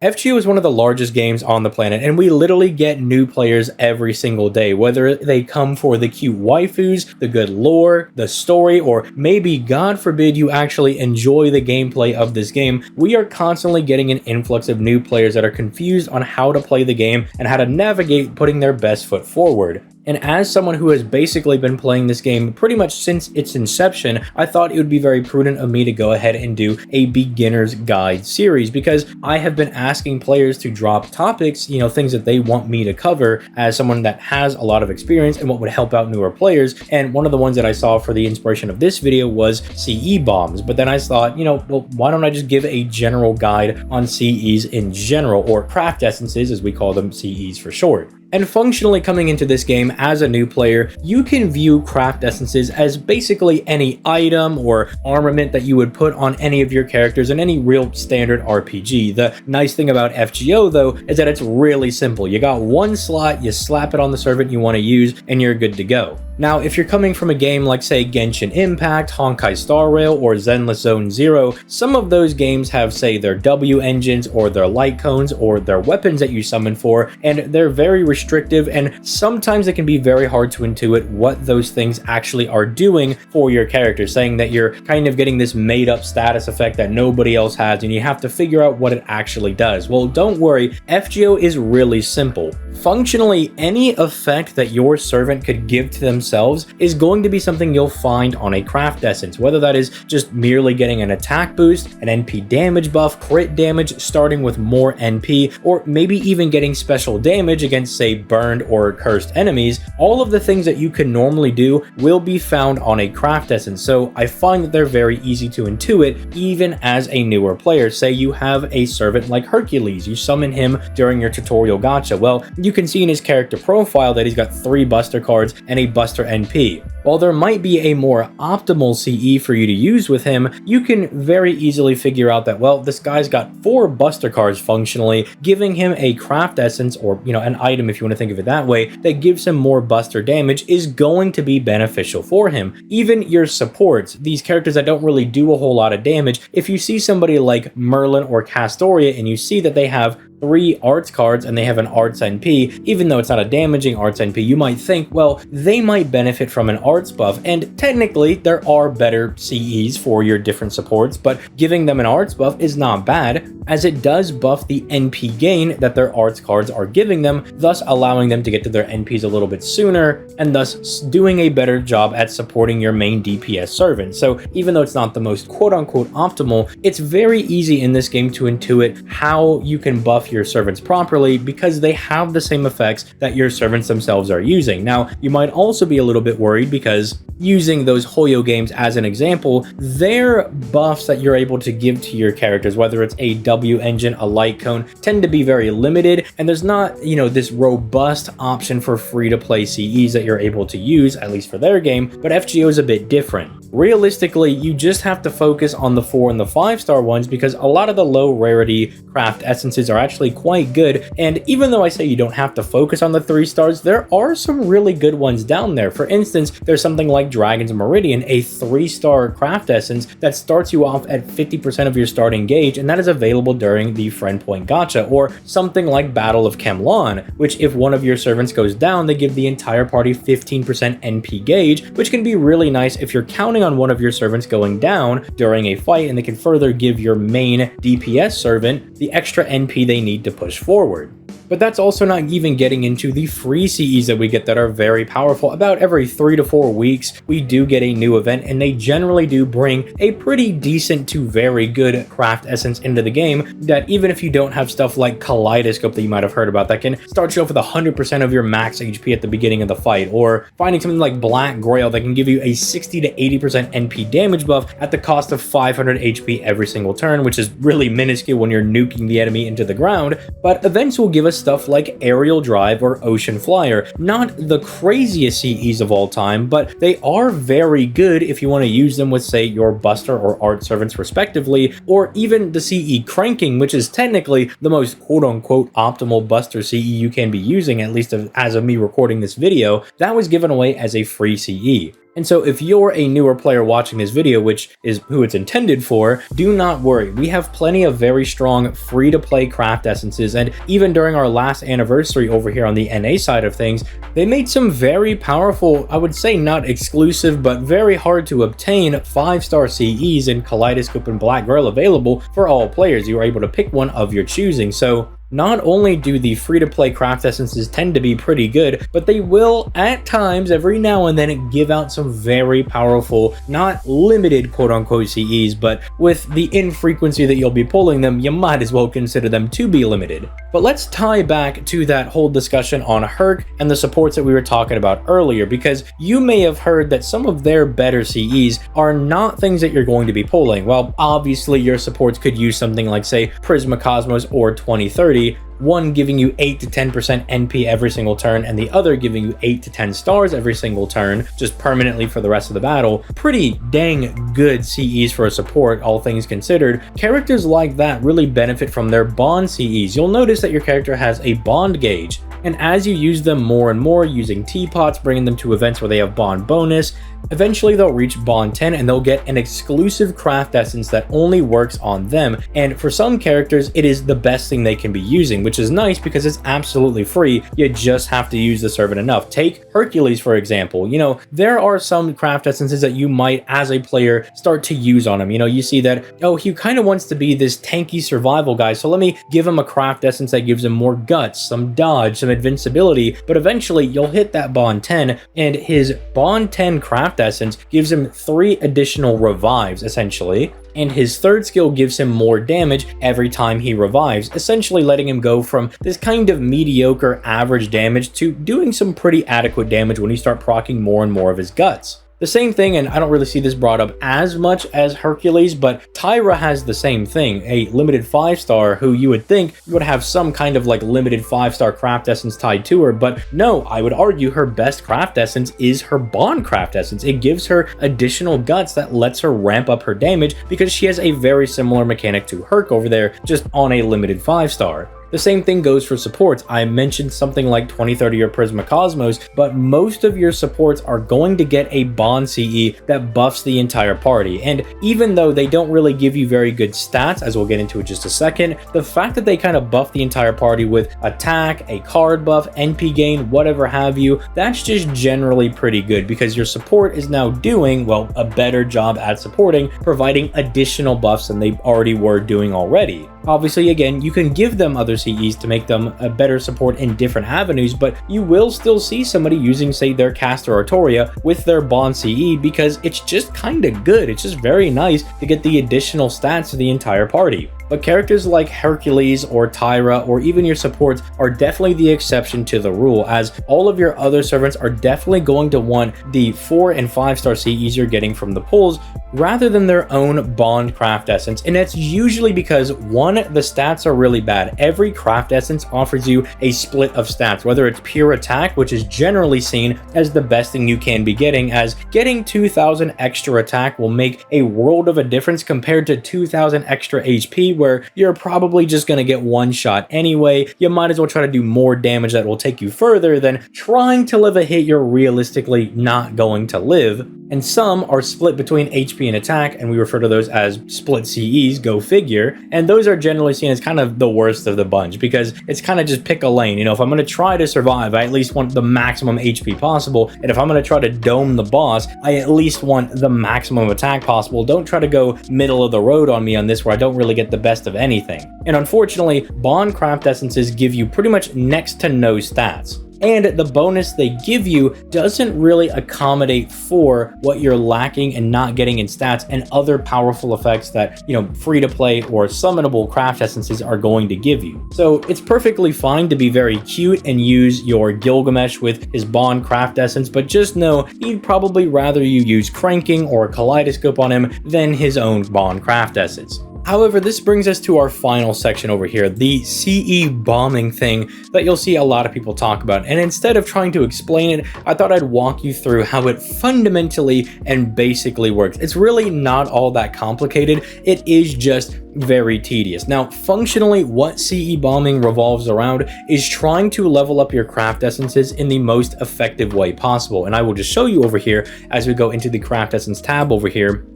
FGO is one of the largest games on the planet, and we literally get new players every single day, whether they come for the cute waifus, the good lore, the story, or maybe, God forbid, you actually enjoy the gameplay of this game. We are constantly getting an influx of new players that are confused on how to play the game and how to navigate putting their best foot forward. And as someone who has basically been playing this game pretty much since its inception, I thought it would be very prudent of me to go ahead and do a beginner's guide series, because I have been asking players to drop topics, things that they want me to cover as someone that has a lot of experience and what would help out newer players. And one of the ones that I saw for the inspiration of this video was CE bombs. But then I thought, well, why don't I just give a general guide on CEs in general, or craft essences as we call them, CEs for short. And functionally, coming into this game as a new player, you can view craft essences as basically any item or armament that you would put on any of your characters in any real standard RPG. The nice thing about FGO, though, is that it's really simple. You got one slot, you slap it on the servant you want to use, and you're good to go. Now, if you're coming from a game like, say, Genshin Impact, Honkai Star Rail, or Zenless Zone Zero, some of those games have, say, their W engines or their light cones or their weapons that you summon for, and they're very restrictive, and sometimes it can be very hard to intuit what those things actually are doing for your character, saying that you're kind of getting this made-up status effect that nobody else has, and you have to figure out what it actually does. Well, don't worry, FGO is really simple. Functionally, any effect that your servant could give to themselves is going to be something you'll find on a craft essence, whether that is just merely getting an attack boost, an NP damage buff, crit damage starting with more NP, or maybe even getting special damage against, say, burned or cursed enemies. All of the things that you could normally do will be found on a craft essence, so I find that they're very easy to intuit even as a newer player. Say you have a servant like Hercules, you summon him during your tutorial gacha. Well, you can see in his character profile that he's got 3 Buster cards and a Buster NP. While there might be a more optimal CE for you to use with him, you can very easily figure out that, well, this guy's got 4 Buster cards functionally, giving him a craft essence, or, an item if you want to think of it that way, that gives him more Buster damage is going to be beneficial for him. Even your supports, these characters that don't really do a whole lot of damage, if you see somebody like Merlin or Castoria and you see that they have 3 arts cards and they have an arts NP, even though it's not a damaging arts NP, you might think, well, they might benefit from an arts buff, and technically there are better CEs for your different supports, but giving them an arts buff is not bad, as it does buff the NP gain that their arts cards are giving them, thus allowing them to get to their NPs a little bit sooner, and thus doing a better job at supporting your main DPS servant. So even though it's not the most quote-unquote optimal, it's very easy in this game to intuit how you can buff your servants properly, because they have the same effects that your servants themselves are using. Now, you might also be a little bit worried because, using those Hoyo games as an example, their buffs that you're able to give to your characters, whether it's a W engine, a light cone, tend to be very limited, and there's not, this robust option for free-to-play CEs that you're able to use, at least for their game, but FGO is a bit different. Realistically, you just have to focus on the 4 and the 5-star ones, because a lot of the low rarity craft essences are actually quite good, and even though I say you don't have to focus on the 3 stars, there are some really good ones down there. For instance, there's something like Dragon's Meridian, a 3-star craft essence that starts you off at 50% of your starting gauge, and that is available during the Friend Point Gacha, or something like Battle of Kemlon, which if one of your servants goes down, they give the entire party 15% NP gauge, which can be really nice if you're counting on one of your servants going down during a fight, and they can further give your main DPS servant the extra NP they need to push forward. But that's also not even getting into the free CEs that we get that are very powerful. About every 3 to 4 weeks, we do get a new event, and they generally do bring a pretty decent to very good craft essence into the game, that even if you don't have stuff like Kaleidoscope that you might have heard about, that can start you off with 100% of your max HP at the beginning of the fight, or finding something like Black Grail that can give you a 60 to 80% NP damage buff at the cost of 500 HP every single turn, which is really minuscule when you're nuking the enemy into the ground. But events will give us stuff like Aerial Drive or Ocean Flyer. Not the craziest CEs of all time, but they are very good if you want to use them with, say, your Buster or Art Servants respectively, or even the CE Cranking, which is technically the most quote-unquote optimal Buster CE you can be using, at least as of me recording this video. That was given away as a free CE. And so if you're a newer player watching this video, which is who it's intended for, do not worry. We have plenty of very strong free-to-play craft essences, and even during our last anniversary over here on the NA side of things, they made some very powerful, I would say not exclusive, but very hard to obtain 5-star CEs in Kaleidoscope and Black Girl available for all players. You are able to pick one of your choosing. So not only do the free-to-play craft essences tend to be pretty good, but they will, at times, every now and then, give out some very powerful, not limited quote-unquote CEs, but with the infrequency that you'll be pulling them, you might as well consider them to be limited. But let's tie back to that whole discussion on Herc and the supports that we were talking about earlier, because you may have heard that some of their better CEs are not things that you're going to be pulling. Well, obviously your supports could use something like, say, Prisma Cosmos or 2030, one giving you 8 to 10% NP every single turn, and the other giving you 8 to 10 stars every single turn, just permanently for the rest of the battle. Pretty dang good CEs for a support, all things considered. Characters like that really benefit from their bond CEs. You'll notice that your character has a bond gauge, and as you use them more and more, using teapots, bringing them to events where they have bond bonus, eventually they'll reach bond 10 and they'll get an exclusive craft essence that only works on them. And for some characters, it is the best thing they can be using, which is nice because it's absolutely free. You just have to use the servant enough. Take Hercules, for example. You know, there are some craft essences that you might, as a player, start to use on him. You know, you see that, oh, he kind of wants to be this tanky survival guy, so let me give him a craft essence that gives him more guts, some dodge, some invincibility. But eventually, you'll hit that bond 10, and his bond 10 craft essence gives him 3 additional revives, essentially, and his third skill gives him more damage every time he revives, essentially letting him go from this kind of mediocre average damage to doing some pretty adequate damage when you start proccing more and more of his guts. The same thing, and I don't really see this brought up as much as Hercules, but Tyra has the same thing, a limited 5-star who you would think would have some kind of like limited 5-star craft essence tied to her, but no, I would argue her best craft essence is her bond craft essence. It gives her additional guts that lets her ramp up her damage because she has a very similar mechanic to Herc over there, just on a limited 5-star. The same thing goes for supports. I mentioned something like 2030 or Prisma Cosmos, but most of your supports are going to get a bond CE that buffs the entire party. And even though they don't really give you very good stats, as we'll get into in just a second, the fact that they kind of buff the entire party with attack, a card buff, NP gain, whatever have you, that's just generally pretty good because your support is now doing, well, a better job at supporting, providing additional buffs than they already were doing already. Obviously, again, you can give them other CEs to make them a better support in different avenues, but you will still see somebody using, say, their Caster Artoria with their Bond CE because it's just kind of good. It's just very nice to get the additional stats to the entire party. But characters like Hercules or Tyra or even your supports are definitely the exception to the rule, as all of your other servants are definitely going to want the 4 and 5-star CEs you're getting from the pulls rather than their own bond craft essence. And that's usually because, one, the stats are really bad. Every craft essence offers you a split of stats, whether it's pure attack, which is generally seen as the best thing you can be getting, as getting 2,000 extra attack will make a world of a difference compared to 2,000 extra HP, where you're probably just going to get one shot anyway. You might as well try to do more damage that will take you further than trying to live a hit you're realistically not going to live. And some are split between HP and attack, and we refer to those as split CEs, go figure, and those are generally seen as kind of the worst of the bunch because it's kind of just pick a lane. You know, if I'm going to try to survive, I at least want the maximum HP possible, and if I'm going to try to dome the boss, I at least want the maximum attack possible. Don't try to go middle of the road on me on this where I don't really get the best of anything. And unfortunately, bond craft essences give you pretty much next to no stats. And the bonus they give you doesn't really accommodate for what you're lacking and not getting in stats and other powerful effects that, you know, free-to-play or summonable craft essences are going to give you. So it's perfectly fine to be very cute and use your Gilgamesh with his bond craft essence, but just know he'd probably rather you use cranking or a kaleidoscope on him than his own bond craft essence. However, this brings us to our final section over here, the CE bombing thing that you'll see a lot of people talk about. And instead of trying to explain it, I thought I'd walk you through how it fundamentally and basically works. It's really not all that complicated. It is just very tedious. Now, functionally, what CE bombing revolves around is trying to level up your craft essences in the most effective way possible. And I will just show you over here as we go into the craft essence tab over here,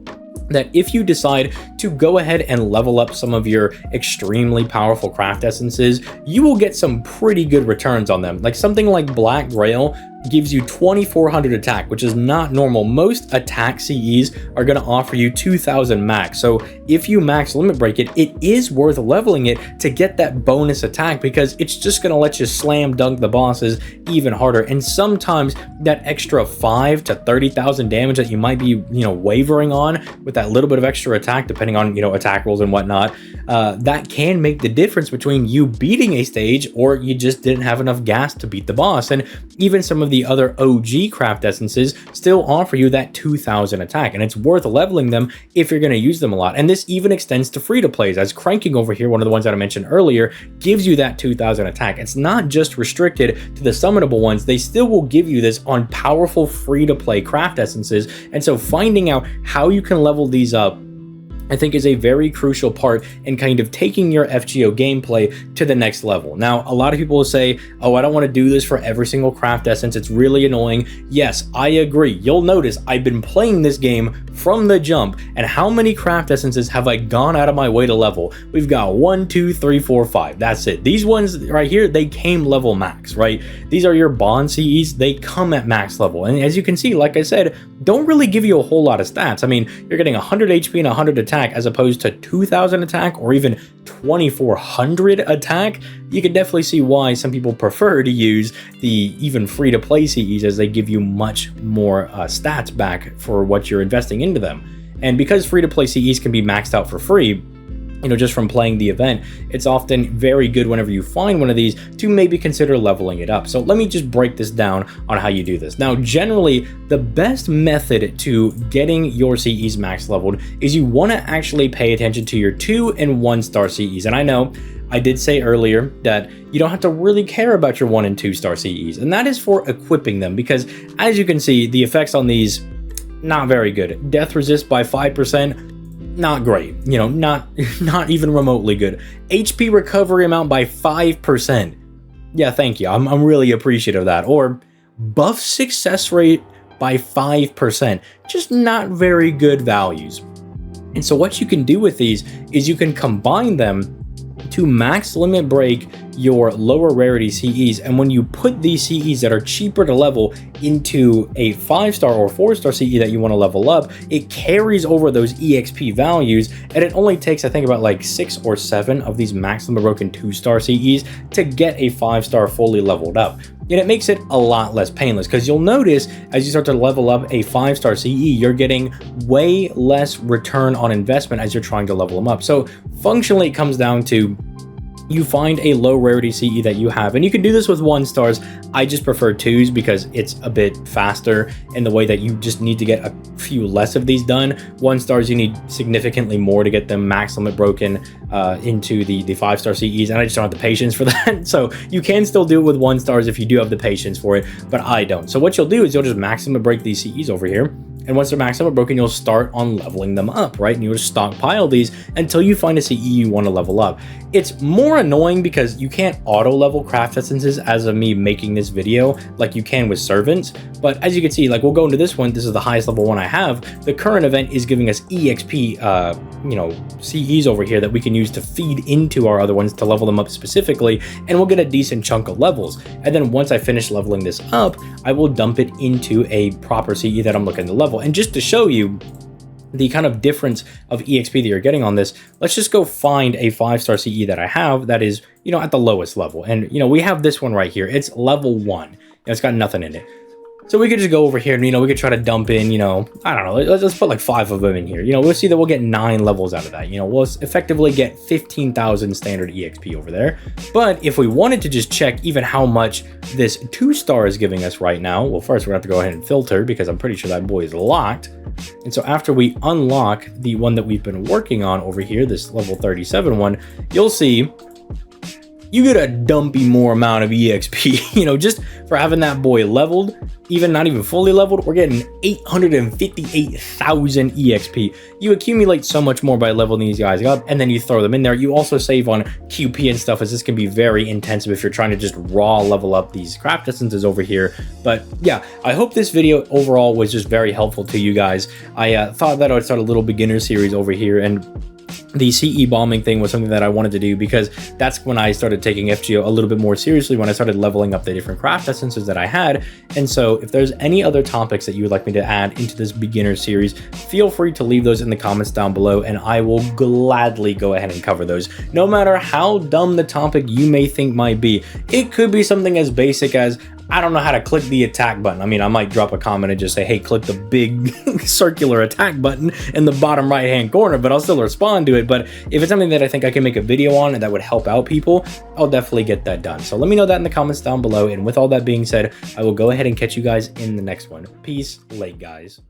that if you decide to go ahead and level up some of your extremely powerful craft essences, you will get some pretty good returns on them. Like something like Black Grail gives you 2400 attack, which is not normal. Most attack CEs are going to offer you 2000 max. So if you max limit break it, it is worth leveling it to get that bonus attack, because it's just going to let you slam dunk the bosses even harder. And sometimes that extra 5 to 30,000 damage that you might be, wavering on with that little bit of extra attack, depending on, attack rolls and whatnot, that can make the difference between you beating a stage or you just didn't have enough gas to beat the boss. And even some of the other OG craft essences still offer you that 2000 attack, and it's worth leveling them if you're going to use them a lot. And this even extends to free-to-plays, as Cranking over here, one of the ones that I mentioned earlier, gives you that 2000 attack. It's not just restricted to the summonable ones. They still will give you this on powerful free-to-play craft essences. And so finding out how you can level these up, I think, is a very crucial part in kind of taking your FGO gameplay to the next level. Now, a lot of people will say, oh, I don't want to do this for every single craft essence. It's really annoying. Yes, I agree. You'll notice I've been playing this game from the jump, and how many craft essences have I gone out of my way to level? We've got 1, 2, 3, 4, 5. That's it. These ones right here, they came level max, right? These are your bond CEs. They come at max level. And as you can see, like I said, don't really give you a whole lot of stats. I mean, you're getting 100 HP and 100 attack as opposed to 2000 attack or even 2400 attack. You can definitely see why some people prefer to use the even free-to-play CEs, as they give you much more stats back for what you're investing into them. And because free-to-play CEs can be maxed out for free, just from playing the event, it's often very good whenever you find one of these to maybe consider leveling it up. So let me just break this down on how you do this. Now, generally, the best method to getting your CEs max leveled is you want to actually pay attention to your 2 and 1 star CEs. And I know I did say earlier that you don't have to really care about your 1 and 2 star CEs, and that is for equipping them, because as you can see, the effects on these, not very good. Death resist by 5%, not great, not even remotely good. HP recovery amount by 5%. Yeah, thank you. I'm really appreciative of that. Or buff success rate by 5%. Just not very good values. And so what you can do with these is you can combine them to max limit break your lower rarity CEs, and when you put these CEs that are cheaper to level into a 5-star or 4-star CE that you want to level up, it carries over those EXP values, and it only takes, I think, about like 6 or 7 of these max limit broken 2-star CEs to get a 5-star fully leveled up. And it makes it a lot less painless, because you'll notice as you start to level up a 5-star CE, you're getting way less return on investment as you're trying to level them up. So functionally, it comes down to you find a low rarity CE that you have, and you can do this with 1 stars. I just prefer 2s because it's a bit faster in the way that you just need to get a few less of these done. 1 stars, you need significantly more to get them max limit broken into the 5-star CEs, and I just don't have the patience for that. So you can still do it with 1 stars if you do have the patience for it, but I don't. So what you'll do is you'll just max limit break these CEs over here, and once they're maxed out broken, you'll start on leveling them up, right? And you'll just stockpile these until you find a CE you want to level up. It's more annoying because you can't auto level craft essences as of me making this video like you can with servants. But as you can see, like, we'll go into this one. This is the highest level one I have. The current event is giving us EXP, CEs over here that we can use to feed into our other ones to level them up specifically, and we'll get a decent chunk of levels. And then once I finish leveling this up, I will dump it into a proper CE that I'm looking to level. And just to show you the kind of difference of EXP that you're getting on this, let's just go find a 5-star CE that I have that is, at the lowest level. And, we have this one right here. It's level 1. It's got nothing in it. So we could just go over here and, we could try to dump in, I don't know, let's put like 5 of them in here. We'll see that we'll get 9 levels out of that. We'll effectively get 15,000 standard EXP over there. But if we wanted to just check even how much this 2-star is giving us right now, well, first we're gonna have to go ahead and filter, because I'm pretty sure that boy is locked. And so after we unlock the one that we've been working on over here, this level 37 one, you'll see you get a dumpy more amount of EXP, you know, just for having that boy leveled, even not even fully leveled, we're getting 858,000 EXP. You accumulate so much more by leveling these guys up, and then you throw them in there. You also save on QP and stuff, as this can be very intensive if you're trying to just raw level up these craft essences over here. But yeah, I hope this video overall was just very helpful to you guys. I thought that I would start a little beginner series over here, and the CE bombing thing was something that I wanted to do because that's when I started taking FGO a little bit more seriously, when I started leveling up the different craft essences that I had. And so if there's any other topics that you would like me to add into this beginner series, feel free to leave those in the comments down below, and I will gladly go ahead and cover those, no matter how dumb the topic you may think might be. It could be something as basic as, I don't know how to click the attack button. I mean, I might drop a comment and just say, hey, click the big circular attack button in the bottom right hand corner, but I'll still respond to it. But if it's something that I think I can make a video on and that would help out people, I'll definitely get that done. So let me know that in the comments down below. And with all that being said, I will go ahead and catch you guys in the next one. Peace, late guys.